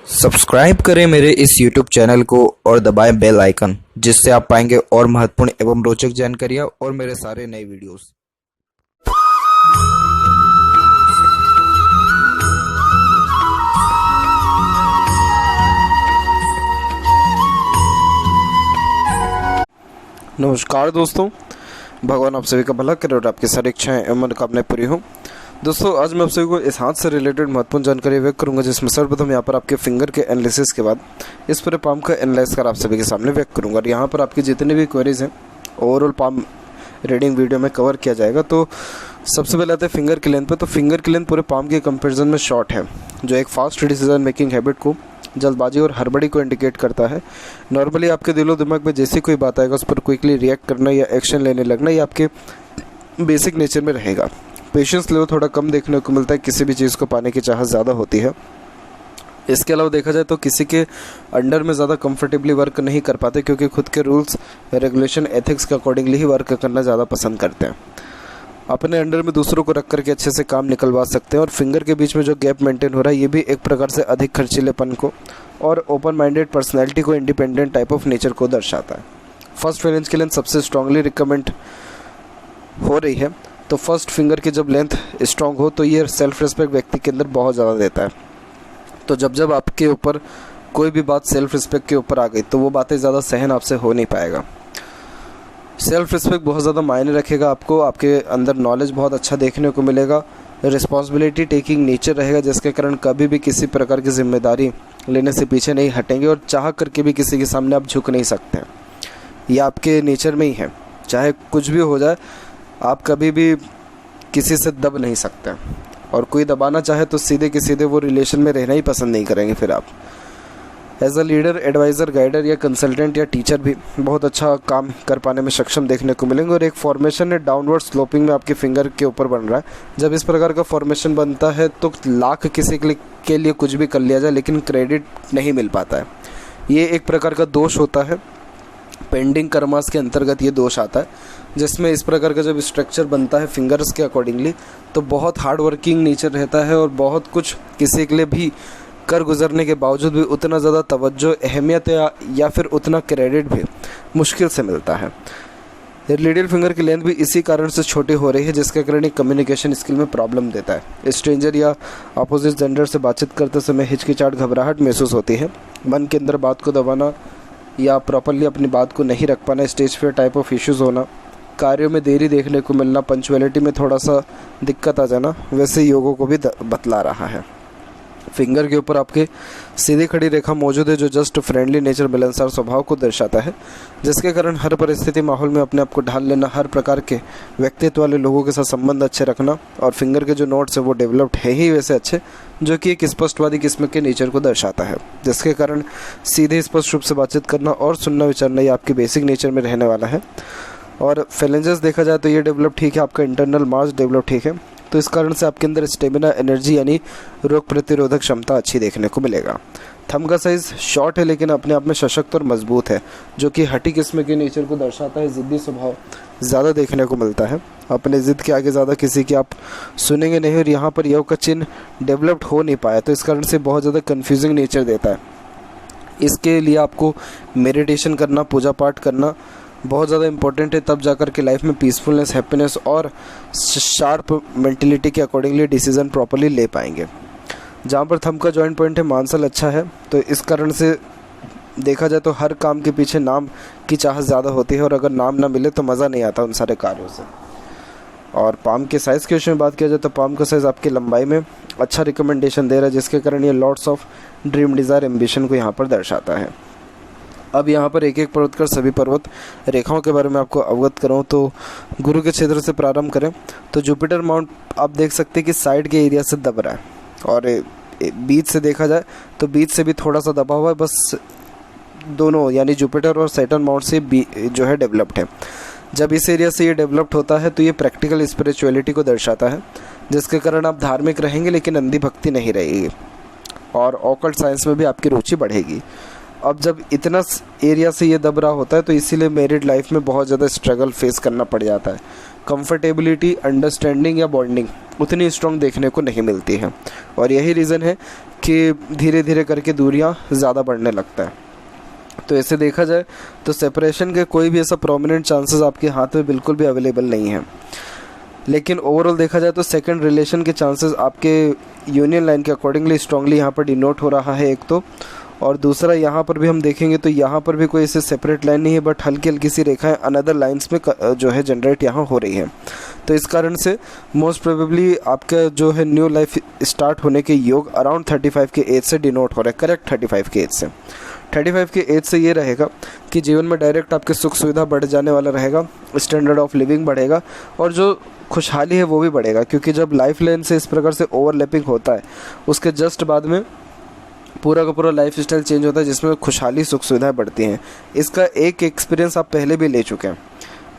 Subscribe करें मेरे इस YouTube चैनल को और दबाएं बेल आइकन, जिससे आप पाएंगे और महत्वपूर्ण एवं रोचक जानकारियाँ और मेरे सारे नए वीडियोस। नमस्कार दोस्तों, भगवान आप सभी का भला करे और आपकी सारी इच्छाएं एवं मनोकामनाएं पूरी हों। दोस्तों, आज मैं आप सभी को इस हाथ से रिलेटेड महत्वपूर्ण जानकारी व्यक्त करूंगा, जिसमें सर्वप्रथम यहाँ पर आपके फिंगर के एनालिसिस के बाद इस पूरे पाम का एनालाइज कर आप सभी के सामने व्यक्त करूंगा। और यहाँ पर आपकी जितनी भी क्वेरीज हैं ओवरऑल पाम रीडिंग वीडियो में कवर किया जाएगा। तो सबसे पहले आते हैं फिंगर की लेंथ पे। तो फिंगर की लेंथ पूरे पाम के कंपेरिजन में शॉर्ट है, जो एक फास्ट डिसीजन मेकिंग हैबिट को, जल्दबाजी और हड़बड़ी को इंडिकेट करता है। नॉर्मली आपके दिलो दिमाग में जैसी कोई बात आएगा उस पर क्विकली रिएक्ट करना या एक्शन लेने लगना, ये आपके बेसिक नेचर में रहेगा। पेशेंस लेवल थोड़ा कम देखने को मिलता है, किसी भी चीज़ को पाने की चाहत ज़्यादा होती है। इसके अलावा देखा जाए तो किसी के अंडर में ज़्यादा कंफर्टेबली वर्क नहीं कर पाते, क्योंकि खुद के रूल्स रेगुलेशन एथिक्स के अकॉर्डिंगली ही वर्क करना ज़्यादा पसंद करते हैं। अपने अंडर में दूसरों को रख करके अच्छे से काम निकलवा सकते हैं। और फिंगर के बीच में जो गैप मेंटेन हो रहा है, ये भी एक प्रकार से अधिक खर्चीलेपन को और ओपन माइंडेड पर्सनैलिटी को, इंडिपेंडेंट टाइप ऑफ नेचर को दर्शाता है। फर्स्ट फिंगर की लेंथ सबसे स्ट्रांगली रिकमेंड हो रही है। तो फर्स्ट फिंगर की जब लेंथ स्ट्रांग हो तो ये सेल्फ रिस्पेक्ट व्यक्ति के अंदर बहुत ज़्यादा देता है। तो जब आपके ऊपर कोई भी बात सेल्फ रिस्पेक्ट के ऊपर आ गई तो वो बातें ज़्यादा सहन आपसे हो नहीं पाएगा। सेल्फ रिस्पेक्ट बहुत ज़्यादा मायने रखेगा आपको, आपके अंदर नॉलेज बहुत अच्छा देखने को मिलेगा, रिस्पॉन्सिबिलिटी टेकिंग नेचर रहेगा, जिसके कारण कभी भी किसी प्रकार की जिम्मेदारी लेने से पीछे नहीं हटेंगे और चाह करके भी किसी के सामने आप झुक नहीं सकते हैं। ये आपके नेचर में ही है, चाहे कुछ भी हो जाए आप कभी भी किसी से दब नहीं सकते। और कोई दबाना चाहे तो सीधे के सीधे वो रिलेशन में रहना ही पसंद नहीं करेंगे। फिर आप as a leader, adviser, guider या कंसल्टेंट या टीचर भी बहुत अच्छा काम कर पाने में सक्षम देखने को मिलेंगे। और एक फॉर्मेशन है डाउनवर्ड स्लोपिंग में आपके फिंगर के ऊपर बन रहा है। जब इस प्रकार का फॉर्मेशन बनता है तो लाख किसी के लिए कुछ भी कर लिया जाए, लेकिन क्रेडिट नहीं मिल पाता है। ये एक प्रकार का दोष होता है, पेंडिंग कर्मास के अंतर्गत ये दोष आता है, जिसमें इस प्रकार का जब स्ट्रक्चर बनता है फिंगर्स के अकॉर्डिंगली तो बहुत हार्ड वर्किंग नेचर रहता है और बहुत कुछ किसी के लिए भी कर गुजरने के बावजूद भी उतना ज़्यादा तवज्जो, अहमियत या फिर उतना क्रेडिट भी मुश्किल से मिलता है। लिटिल फिंगर की लेंथ भी इसी कारण से छोटी हो रही है, जिसके कारण कम्युनिकेशन स्किल में प्रॉब्लम देता है। स्ट्रेंजर या अपोजिट जेंडर से बातचीत करते समय हिचकिचाहट, घबराहट महसूस होती है। मन के अंदर बात को दबाना या प्रॉपरली अपनी बात को नहीं रख पाना, stage fair type of issues होना, कार्यों में देरी देखने को मिलना, पंक्चुअलिटी में थोड़ा सा दिक्कत आ जाना, वैसे योगों को भी बतला रहा है। फिंगर के ऊपर आपके सीधी खड़ी रेखा मौजूद है, जो जस्ट फ्रेंडली नेचर, मिलनसार स्वभाव को दर्शाता है, जिसके कारण हर परिस्थिति माहौल में अपने आप को ढाल लेना, हर प्रकार के व्यक्तित्व वाले लोगों के साथ संबंध अच्छे रखना। और फिंगर के जो नोट्स है वो डेवलप्ड है ही वैसे अच्छे, जो कि एक स्पष्टवादी किस्म के नेचर को दर्शाता है, जिसके कारण सीधे स्पष्ट रूप से बातचीत करना और सुनना विचारना ये आपके बेसिक नेचर में रहने वाला है। और फैलेंजेस देखा जाए तो ये डेवलप ठीक है, आपका इंटरनल मास डेवलप ठीक है, तो इस कारण से आपके अंदर स्टेमिना, एनर्जी यानी रोग प्रतिरोधक क्षमता अच्छी देखने को मिलेगा। थंब का साइज शॉर्ट है लेकिन अपने आप में सशक्त और मजबूत है, जो कि हठी किस्म के नेचर को दर्शाता है। ज़िद्दी स्वभाव ज़्यादा देखने को मिलता है, अपने ज़िद के आगे ज़्यादा किसी की आप सुनेंगे नहीं। और यहाँ पर योग का चिन्ह डेवलप्ड हो नहीं पाया, तो इस कारण से बहुत ज़्यादा कन्फ्यूजिंग नेचर देता है। इसके लिए आपको मेडिटेशन करना, पूजा पाठ करना बहुत ज़्यादा इंपॉर्टेंट है, तब जाकर के लाइफ में पीसफुलनेस, हैप्पीनेस और शार्प मेंटलिटी के अकॉर्डिंगली डिसीजन प्रॉपर्ली ले पाएंगे। जहाँ पर थंब का जॉइंट पॉइंट है, मानसल अच्छा है, तो इस कारण से देखा जाए तो हर काम के पीछे नाम की चाहत ज़्यादा होती है, और अगर नाम ना मिले तो मज़ा नहीं आता उन सारे कार्यों से। और पाम के साइज़ के विषय में बात किया जाए तो पाम का साइज़ आपकी लंबाई में अच्छा रिकमेंडेशन दे रहा है, जिसके कारण ये lots of dream, desire, ambition को यहाँ पर दर्शाता है। अब यहाँ पर एक एक पर्वत कर सभी पर्वत रेखाओं के बारे में आपको अवगत करूँ तो गुरु के क्षेत्र से प्रारंभ करें तो जुपिटर माउंट आप देख सकते हैं कि साइड के एरिया से दब रहा है, और बीच से देखा जाए तो बीच से भी थोड़ा सा दबा हुआ है, बस दोनों यानी जुपिटर और सैटर्न माउंट से जो है डेवलप्ड है। जब इस एरिया से ये डेवलप्ड होता है तो ये प्रैक्टिकल स्पिरिचुअलिटी को दर्शाता है, जिसके कारण आप धार्मिक रहेंगे लेकिन अंधी भक्ति नहीं रहेगी, और ऑकल्ट साइंस में भी आपकी रुचि बढ़ेगी। अब जब इतना एरिया से ये दब रहा होता है तो इसीलिए मैरिड लाइफ में बहुत ज़्यादा स्ट्रगल फेस करना पड़ जाता है। कंफर्टेबिलिटी, अंडरस्टैंडिंग या बॉन्डिंग उतनी स्ट्रॉन्ग देखने को नहीं मिलती है, और यही रीज़न है कि धीरे धीरे करके दूरियां ज़्यादा बढ़ने लगता है। तो ऐसे देखा जाए तो सेपरेशन के कोई भी ऐसा प्रोमिनेंट चांसेस आपके हाथ में बिल्कुल भी अवेलेबल नहीं है। लेकिन ओवरऑल देखा जाए तो सेकंड रिलेशन के चांसेस आपके यूनियन लाइन के अकॉर्डिंगली स्ट्रांगली यहाँ पर डिनोट हो रहा है एक तो, और दूसरा यहाँ पर भी हम देखेंगे तो यहाँ पर भी कोई ऐसे सेपरेट लाइन नहीं है, बट हल्की हल्की सी रेखाएं अनदर लाइंस में जो है जनरेट यहाँ हो रही है। तो इस कारण से मोस्ट प्रोबेबली आपका जो है न्यू लाइफ स्टार्ट होने के योग अराउंड 35 के एज से डिनोट हो रहा है। करेक्ट 35 के एज से। 35 के एज से ये रहेगा कि जीवन में डायरेक्ट आपके सुख सुविधा बढ़ जाने वाला रहेगा, स्टैंडर्ड ऑफ लिविंग बढ़ेगा और जो खुशहाली है वो भी बढ़ेगा, क्योंकि जब लाइफ लाइन से इस प्रकार से ओवरलैपिंग होता है उसके जस्ट बाद में पूरा का पूरा लाइफ स्टाइल चेंज होता है जिसमें खुशहाली सुख सुविधाएं बढ़ती हैं। इसका एक एक्सपीरियंस आप पहले भी ले चुके हैं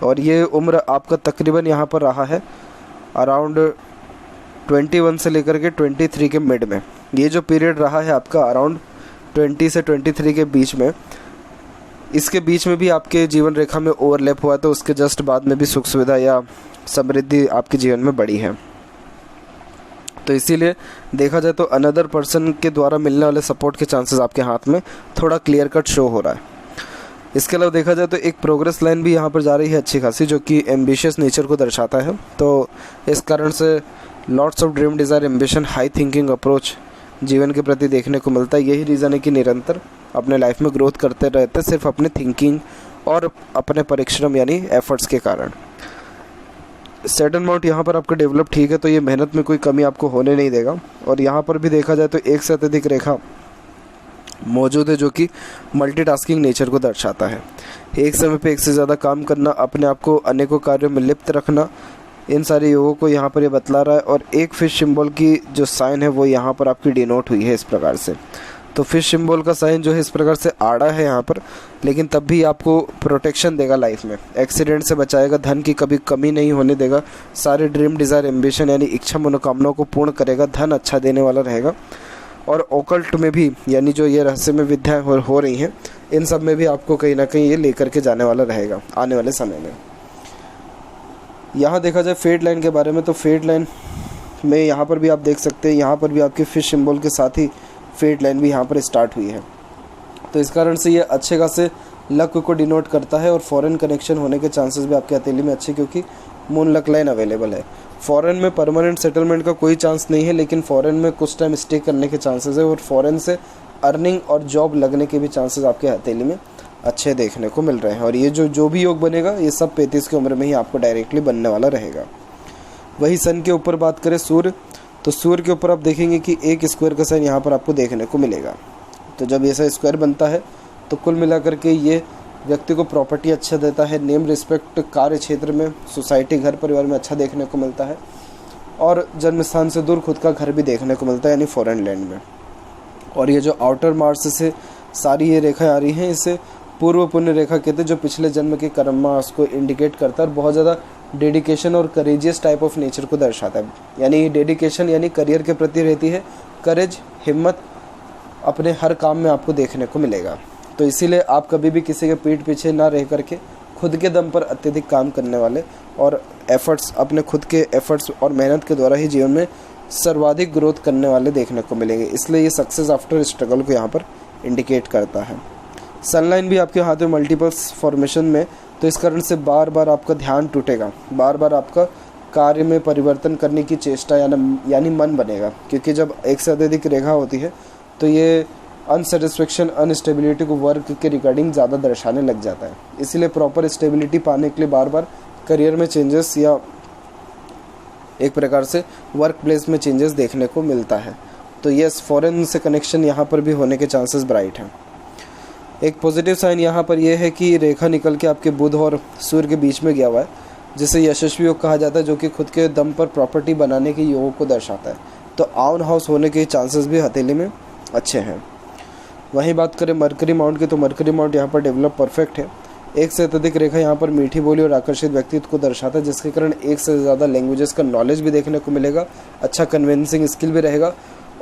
और ये उम्र आपका तकरीबन यहाँ पर रहा है अराउंड 21 से लेकर के 23 के मिड में। ये जो पीरियड रहा है आपका अराउंड 20 से 23 के बीच में, इसके बीच में भी आपके जीवन रेखा में ओवरलैप हुआ, तो उसके जस्ट बाद में भी सुख सुविधा या समृद्धि आपके जीवन में बढ़ी है। तो इसीलिए देखा जाए तो अनदर पर्सन के द्वारा मिलने वाले सपोर्ट के चांसेस आपके हाथ में थोड़ा क्लियर कट शो हो रहा है। इसके अलावा देखा जाए तो एक प्रोग्रेस लाइन भी यहाँ पर जा रही है अच्छी खासी, जो कि एम्बिशियस नेचर को दर्शाता है। तो इस कारण से lots of dream desire ambition high thinking approach जीवन के प्रति देखने को मिलता है। यही रीज़न है कि निरंतर अपने लाइफ में ग्रोथ करते रहते हैं, सिर्फ अपने थिंकिंग और अपने परिश्रम यानी एफर्ट्स के कारण। सैटर्न माउंट यहाँ पर आपका डेवलप ठीक है, तो ये मेहनत में कोई कमी आपको होने नहीं देगा। और यहाँ पर भी देखा जाए तो एक से अत्यधिक रेखा मौजूद है जो कि मल्टीटास्किंग नेचर को दर्शाता है। एक समय पे एक से ज़्यादा काम करना, अपने आप को अनेकों कार्यों में लिप्त रखना, इन सारे योगों को यहाँ पर ये बतला रहा है। और एक फिश सिंबल की जो साइन है वो यहाँ पर आपकी डिनोट हुई है इस प्रकार से। तो फिश सिंबल का साइन जो है इस प्रकार से आड़ा है यहाँ पर, लेकिन तब भी आपको प्रोटेक्शन देगा लाइफ में, एक्सीडेंट से बचाएगा, धन की कभी कमी नहीं होने देगा, सारे ड्रीम डिज़ायर एम्बिशन यानी इच्छा मनोकामनाओं को पूर्ण करेगा, धन अच्छा देने वाला रहेगा। और ओकल्ट में भी यानी जो ये रहस्यमय विद्याएं हो रही हैं, इन सब में भी आपको कहीं ना कहीं ये लेकर के जाने वाला रहेगा आने वाले समय में। यहाँ देखा जाए फेट लाइन के बारे में, तो फेट लाइन में यहाँ पर भी आप देख सकते हैं, यहाँ पर भी आपके फिश सिंबल के साथ ही फेट लाइन भी यहाँ पर स्टार्ट हुई है। तो इस कारण से ये अच्छे खासे लक को डिनोट करता है और फॉरेन कनेक्शन होने के चांसेस भी आपके हथेली में अच्छे, क्योंकि मून लक लाइन अवेलेबल है। फॉरेन में परमानेंट सेटलमेंट का कोई चांस नहीं है, लेकिन फॉरेन में कुछ टाइम स्टे करने के चांसेस है और फॉरेन से अर्निंग और जॉब लगने के भी चांसेस आपके हथेली में अच्छे देखने को मिल रहे हैं। और ये जो भी योग बनेगा ये सब 35 की उम्र में ही आपको डायरेक्टली बनने वाला रहेगा। वही सन के ऊपर बात करें सूर्य, तो सूर्य के ऊपर आप देखेंगे कि एक स्क्वायर का साइन यहाँ पर आपको देखने को मिलेगा। तो जब ऐसा स्क्वायर बनता है तो कुल मिलाकर के ये व्यक्ति को प्रॉपर्टी अच्छा देता है, नेम रिस्पेक्ट कार्य क्षेत्र में, सोसाइटी घर परिवार में अच्छा देखने को मिलता है और जन्म स्थान से दूर खुद का घर भी देखने को मिलता है यानी फॉरेन लैंड में। और ये जो आउटर मार्स से सारी ये रेखाएं आ रही हैं इसे पूर्व पुण्य रेखा कहते हैं, जो पिछले जन्म के कर्म मास को इंडिकेट करता है और बहुत ज़्यादा डेडिकेशन और करेजियस टाइप ऑफ नेचर को दर्शाता है। यानी डेडिकेशन यानी करियर के प्रति रहती है, करेज हिम्मत अपने हर काम में आपको देखने को मिलेगा। तो इसीलिए आप कभी भी किसी के पीठ पीछे ना रह करके खुद के दम पर अत्यधिक काम करने वाले और एफर्ट्स अपने खुद के एफर्ट्स और मेहनत के द्वारा ही जीवन में सर्वाधिक ग्रोथ करने वाले देखने को मिलेंगे। इसलिए ये सक्सेस आफ्टर स्ट्रगल को यहाँ पर इंडिकेट करता है। सनलाइन भी आपके हाथ में मल्टीपल्स फॉर्मेशन में, तो इस कारण से बार बार आपका ध्यान टूटेगा, बार बार आपका कार्य में परिवर्तन करने की चेष्टा यानी मन बनेगा, क्योंकि जब एक से अधिक रेखा होती है तो ये अनसेटिस्फेक्शन अनस्टेबिलिटी को वर्क के रिगार्डिंग ज़्यादा दर्शाने लग जाता है। इसीलिए प्रॉपर स्टेबिलिटी पाने के लिए बार बार करियर में चेंजेस या एक प्रकार से वर्क प्लेस में चेंजेस देखने को मिलता है। तो यस, फॉरेन से कनेक्शन यहाँ पर भी होने के चांसेस ब्राइट हैं। एक पॉजिटिव साइन यहाँ पर यह है कि रेखा निकल के आपके बुध और सूर्य के बीच में गया हुआ है, जिसे यशस्वी योग कहा जाता है, जो कि खुद के दम पर प्रॉपर्टी बनाने के योग को दर्शाता है। तो आउन हाउस होने के चांसेस भी हथेली में अच्छे हैं। वहीं बात करें मरकरी माउंट की, तो मरकरी माउंट यहाँ पर डेवलप परफेक्ट है। एक से अत्यधिक रेखा यहाँ पर मीठी बोली और आकर्षित व्यक्तित्व को दर्शाता है, जिसके कारण एक से ज़्यादा लैंग्वेजेस का नॉलेज भी देखने को मिलेगा, अच्छा कन्विंसिंग स्किल भी रहेगा।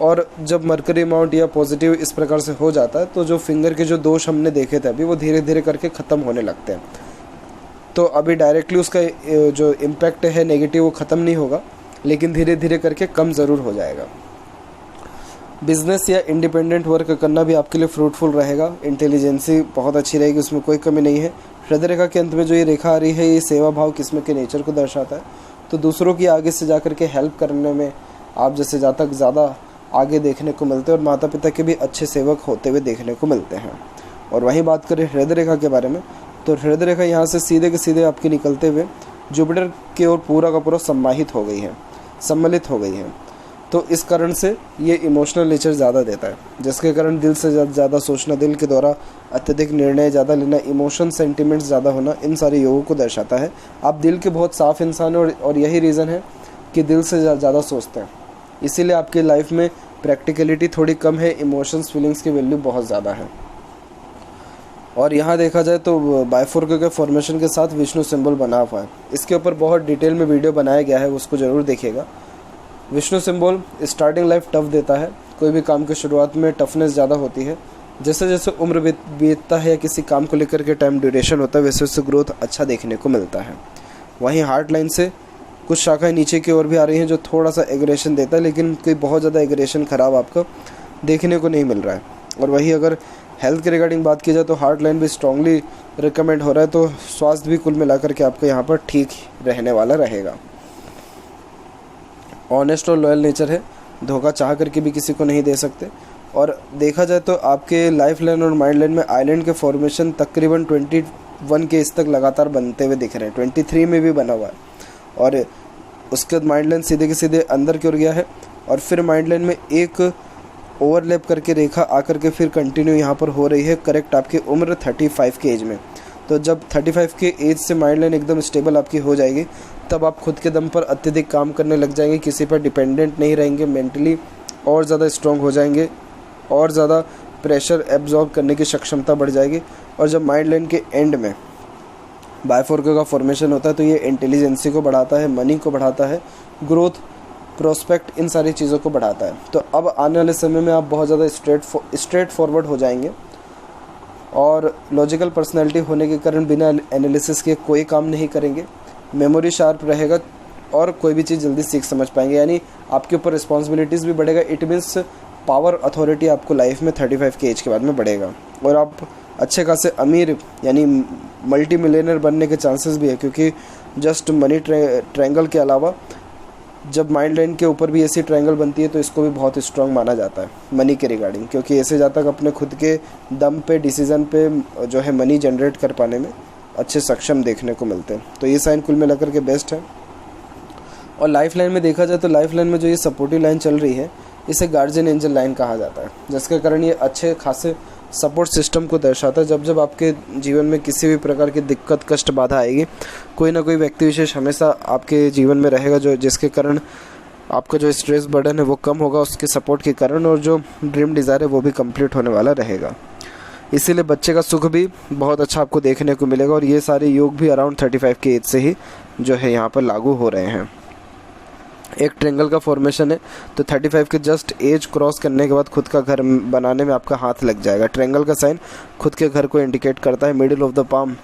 और जब मरकरी माउंट या पॉजिटिव इस प्रकार से हो जाता है तो जो फिंगर के जो दोष हमने देखे थे अभी वो धीरे धीरे करके ख़त्म होने लगते हैं। तो अभी डायरेक्टली उसका जो इम्पैक्ट है नेगेटिव वो ख़त्म नहीं होगा, लेकिन धीरे धीरे करके कम ज़रूर हो जाएगा। बिजनेस या इंडिपेंडेंट वर्क करना भी आपके लिए फ्रूटफुल रहेगा। इंटेलिजेंसी बहुत अच्छी रहेगी, उसमें कोई कमी नहीं है। हृदय रेखा के अंत में जो ये रेखा आ रही है, ये सेवा भाव किस्म के नेचर को दर्शाता है। तो दूसरों की आगे से जाकर के हेल्प करने में आप जैसे जातक ज़्यादा आगे देखने को मिलते हैं और माता पिता के भी अच्छे सेवक होते हुए देखने को मिलते हैं। और वहीं बात करें हृदय रेखा के बारे में, तो हृदय रेखा यहाँ से सीधे के सीधे आपके निकलते हुए जुपिटर की ओर पूरा का पूरा सम्मिलित हो गई है। तो इस कारण से ये इमोशनल नेचर ज़्यादा देता है, जिसके कारण दिल से ज़्यादा सोचना, दिल के द्वारा अत्यधिक निर्णय ज़्यादा लेना, इमोशन सेंटिमेंट्स ज़्यादा होना, इन सारे योगों को दर्शाता है। आप दिल के बहुत साफ इंसान हैं और यही रीज़न है कि दिल से ज़्यादा सोचते हैं। इसीलिए आपकी लाइफ में प्रैक्टिकलिटी थोड़ी कम है, इमोशंस फीलिंग्स की वैल्यू बहुत ज़्यादा है। और यहाँ देखा जाए तो बाइफोर्क के फॉर्मेशन के साथ विष्णु सिंबल बना हुआ है। इसके ऊपर बहुत डिटेल में वीडियो बनाया गया है, उसको ज़रूर देखिएगा। Vishnu symbol starting life tough देता है। कोई भी काम की शुरुआत में टफनेस ज़्यादा होती है। जैसे जैसे उम्र बीतता है या किसी काम को लेकर के टाइम ड्यूरेशन होता है, वैसे वैसे ग्रोथ अच्छा देखने को मिलता है। वहीं हार्ट लाइन से कुछ शाखाएं नीचे की ओर भी आ रही हैं, जो थोड़ा सा एग्रेशन देता है, लेकिन कोई बहुत ज़्यादा एग्रेशन ख़राब आपको देखने को नहीं मिल रहा है। और वही अगर हेल्थ के रिगार्डिंग बात की जाए तो हार्ट लाइन भी स्ट्रांगली रिकमेंड हो रहा है। तो स्वास्थ्य भी कुल मिलाकर के आपको यहाँ पर ठीक रहने वाला रहेगा। ऑनेस्ट और लॉयल नेचर है, धोखा चाह करके भी किसी को नहीं दे सकते। और देखा जाए तो आपके लाइफ लाइन और माइंड लाइन में आइलैंड के फॉर्मेशन तकरीबन 21 के इस तक लगातार बनते हुए दिख रहे हैं। 23 में भी बना हुआ है और उसके बाद माइंड लाइन सीधे के सीधे अंदर की ओर गया है और फिर माइंड लाइन में एक ओवरलैप करके रेखा आकर के फिर कंटिन्यू यहाँ पर हो रही है करेक्ट आपकी उम्र 35 के एज में। तो जब 35 के एज से माइंड लाइन एकदम स्टेबल आपकी हो जाएगी, तब आप खुद के दम पर अत्यधिक काम करने लग जाएंगे, किसी पर डिपेंडेंट नहीं रहेंगे, मेंटली और ज़्यादा स्ट्रॉन्ग हो जाएंगे और ज़्यादा प्रेशर एब्जॉर्ब करने की सक्षमता बढ़ जाएगी। और जब माइंड लाइन के एंड में बाइफोर्क का फॉर्मेशन होता है तो ये इंटेलिजेंसी को बढ़ाता है, मनी को बढ़ाता है, ग्रोथ, प्रोस्पेक्ट, इन सारी चीज़ों को बढ़ाता है। तो अब आने वाले समय में आप बहुत ज़्यादा स्ट्रेट फॉरवर्ड हो जाएंगे और लॉजिकल पर्सनैलिटी होने के कारण बिना एनालिसिस के कोई काम नहीं करेंगे, मेमोरी शार्प रहेगा और कोई भी चीज़ जल्दी सीख समझ पाएंगे। यानी आपके ऊपर रिस्पॉन्सिबिलिटीज़ भी बढ़ेगा। इट मीन्स पावर अथॉरिटी आपको लाइफ में 35 के एज के बाद में बढ़ेगा और आप अच्छे खासे अमीर यानी मल्टी मिलियनर बनने के चांसेस भी है, क्योंकि जस्ट मनी ट्रायंगल के अलावा जब माइंड लाइन के ऊपर भी ऐसी ट्रायंगल बनती है तो इसको भी बहुत स्ट्रांग माना जाता है मनी के रिगार्डिंग, क्योंकि ऐसे जातक अपने खुद के दम पे, डिसीजन पे जो है मनी जनरेट कर पाने में अच्छे सक्षम देखने को मिलते हैं। तो ये साइन कुल मिलाकर के बेस्ट है। और लाइफ लाइन में देखा जाए तो लाइफ लाइन में जो ये सपोर्टिव लाइन चल रही है, इसे गार्जियन एंजल लाइन कहा जाता है, जिसके कारण ये अच्छे खासे सपोर्ट सिस्टम को दर्शाता है। जब जब आपके जीवन में किसी भी प्रकार की दिक्कत, कष्ट, बाधा आएगी, कोई ना कोई व्यक्ति विशेष हमेशा आपके जीवन में रहेगा, जो जिसके कारण आपका जो स्ट्रेस बर्डन है वो कम होगा उसके सपोर्ट के कारण, और जो ड्रीम डिज़ायर है वो भी कंप्लीट होने वाला रहेगा। इसीलिए बच्चे का सुख भी बहुत अच्छा आपको देखने को मिलेगा। और ये सारे योग भी अराउंड 35 की एज से ही जो है यहाँ पर लागू हो रहे हैं। एक ट्रायंगल का फॉर्मेशन है तो 35 के जस्ट एज क्रॉस करने के बाद खुद का घर बनाने में आपका हाथ लग जाएगा। ट्रायंगल का साइन खुद के घर को इंडिकेट करता है। मिडिल ऑफ द पाम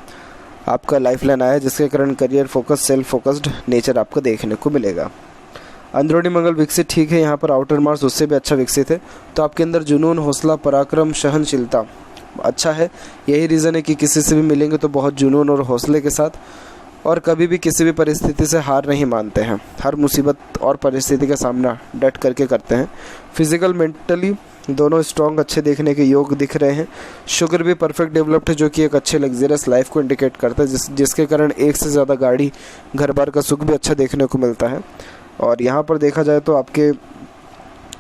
आपका लाइफ लाइन आया, जिसके कारण career focus, self focused nature आपको देखने को मिलेगा। अंदरूनी मंगल विकसित ठीक है, यहाँ पर आउटर मार्स उससे भी अच्छा विकसित है। तो आपके अंदर जुनून, हौसला, पराक्रम, सहनशीलता अच्छा है। यही रीज़न है कि किसी से भी मिलेंगे तो बहुत जुनून और हौसले के साथ, और कभी भी किसी भी परिस्थिति से हार नहीं मानते हैं। हर मुसीबत और परिस्थिति का सामना डट करके करते हैं। फिजिकल, मेंटली दोनों स्ट्रॉन्ग अच्छे देखने के योग दिख रहे हैं। शुगर भी परफेक्ट डेवलप्ड है, जो कि एक अच्छे लग्जरियस लाइफ को इंडिकेट करता है, जिसके कारण एक से ज़्यादा गाड़ी, घर बार का सुख भी अच्छा देखने को मिलता है। और यहाँ पर देखा जाए तो आपके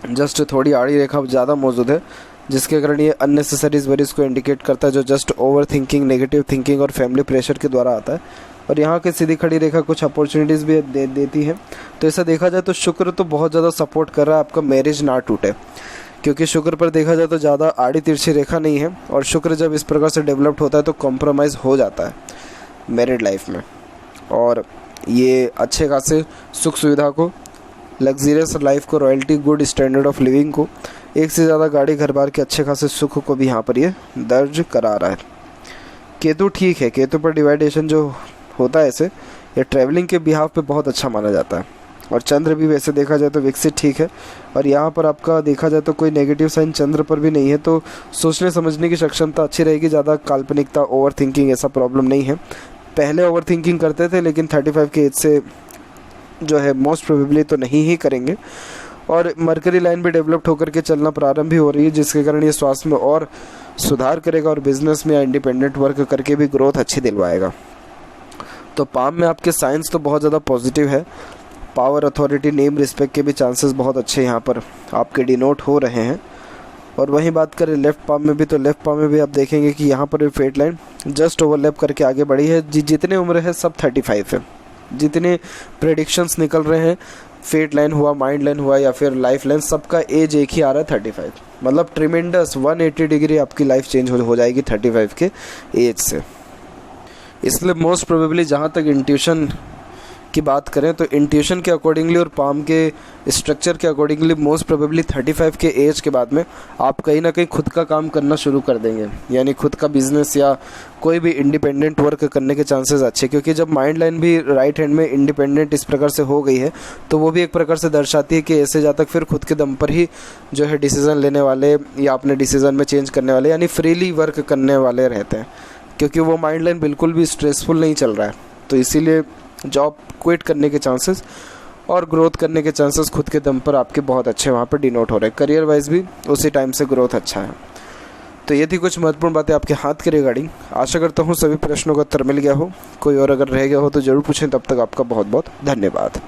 जस्ट थोड़ी आड़ी रेखा ज़्यादा मौजूद है, जिसके कारण ये अननेसेसरीज वरीज को इंडिकेट करता है, जो just over thinking, negative thinking और फैमिली प्रेशर के द्वारा आता है। और यहाँ की सीधी खड़ी रेखा कुछ अपॉर्चुनिटीज़ भी देती है। तो ऐसा देखा जाए तो शुक्र तो बहुत ज़्यादा सपोर्ट कर रहा है आपका मैरिज ना टूटे, क्योंकि शुक्र पर देखा जाए तो ज़्यादा आड़ी तिरछी रेखा नहीं है। और शुक्र जब इस प्रकार से डेवलप्ड होता है तो कॉम्प्रोमाइज़ हो जाता है मैरिड लाइफ में, और ये अच्छे खासे सुख सुविधा को, लग्जरियस लाइफ को, royalty, good standard of living को, एक से ज़्यादा गाड़ी, घर बार के अच्छे खासे सुख को भी यहाँ पर ये दर्ज करा रहा है। केतु ठीक है, केतु पर डिवाइडेशन जो होता है ऐसे, ये ट्रैवलिंग के बिहाफ पे बहुत अच्छा माना जाता है। और चंद्र भी वैसे देखा जाए तो विकसित ठीक है। और यहाँ पर आपका देखा जाए तो कोई नेगेटिव साइन चंद्र पर भी नहीं है, तो सोचने समझने की क्षमता अच्छी रहेगी। ज़्यादा काल्पनिकता, ओवर थिंकिंग ऐसा प्रॉब्लम नहीं है। पहले ओवर थिंकिंग करते थे, लेकिन 35 की एज से जो है मोस्ट प्रोबेबली तो नहीं ही करेंगे। और मरकरी लाइन भी डेवलप्ड होकर के चलना प्रारंभ भी हो रही है, जिसके कारण ये स्वास्थ्य में और सुधार करेगा और बिजनेस में या इंडिपेंडेंट वर्क करके भी ग्रोथ अच्छी दिलवाएगा। तो पाम में आपके साइंस तो बहुत ज़्यादा पॉजिटिव है। पावर, अथॉरिटी, नेम, रिस्पेक्ट के भी चांसेस बहुत अच्छे यहाँ पर आपके डिनोट हो रहे हैं। और वहीं बात करें लेफ्ट पाम में भी, तो लेफ्ट पाम में भी आप देखेंगे कि यहाँ पर भी फेट लाइन जस्ट ओवरलैप करके आगे बढ़ी है। जितने उम्र है सब 35 है। जितने प्रेडिक्शंस निकल रहे हैं, फेट लाइन हुआ, माइंड लाइन हुआ या फिर लाइफ लाइन, सबका एज एक ही आ रहा है 35। मतलब ट्रिमेंडस 180 डिग्री आपकी लाइफ चेंज हो जाएगी 35 के एज से। इसलिए मोस्ट प्रोबेबली जहाँ तक इंट्यूशन की बात करें तो इंट्यूशन के अकॉर्डिंगली और पाम के स्ट्रक्चर के अकॉर्डिंगली मोस्ट प्रोबेबली 35 के एज के बाद में आप कहीं ना कहीं खुद का काम करना शुरू कर देंगे, यानी खुद का बिजनेस या कोई भी इंडिपेंडेंट वर्क करने के चांसेस अच्छे। क्योंकि जब माइंड लाइन भी राइट हैंड में इंडिपेंडेंट इस प्रकार से हो गई है, तो वो भी एक प्रकार से दर्शाती है कि ऐसे जातक फिर खुद के दम पर ही जो है डिसीज़न लेने वाले या अपने डिसीज़न में चेंज करने वाले, यानी फ्रीली वर्क करने वाले रहते हैं। क्योंकि वो माइंड लाइन बिल्कुल भी स्ट्रेसफुल नहीं चल रहा है, तो इसीलिए जॉब क्विट करने के चांसेस और ग्रोथ करने के चांसेस खुद के दम पर आपके बहुत अच्छे वहाँ पर डिनोट हो रहे हैं। करियर वाइज भी उसी टाइम से ग्रोथ अच्छा है। तो ये थी कुछ महत्वपूर्ण बातें आपके हाथ के रिगार्डिंग। आशा करता हूँ सभी प्रश्नों का उत्तर मिल गया हो। कोई और अगर रह गया हो तो ज़रूर पूछें। तब तक आपका बहुत बहुत धन्यवाद।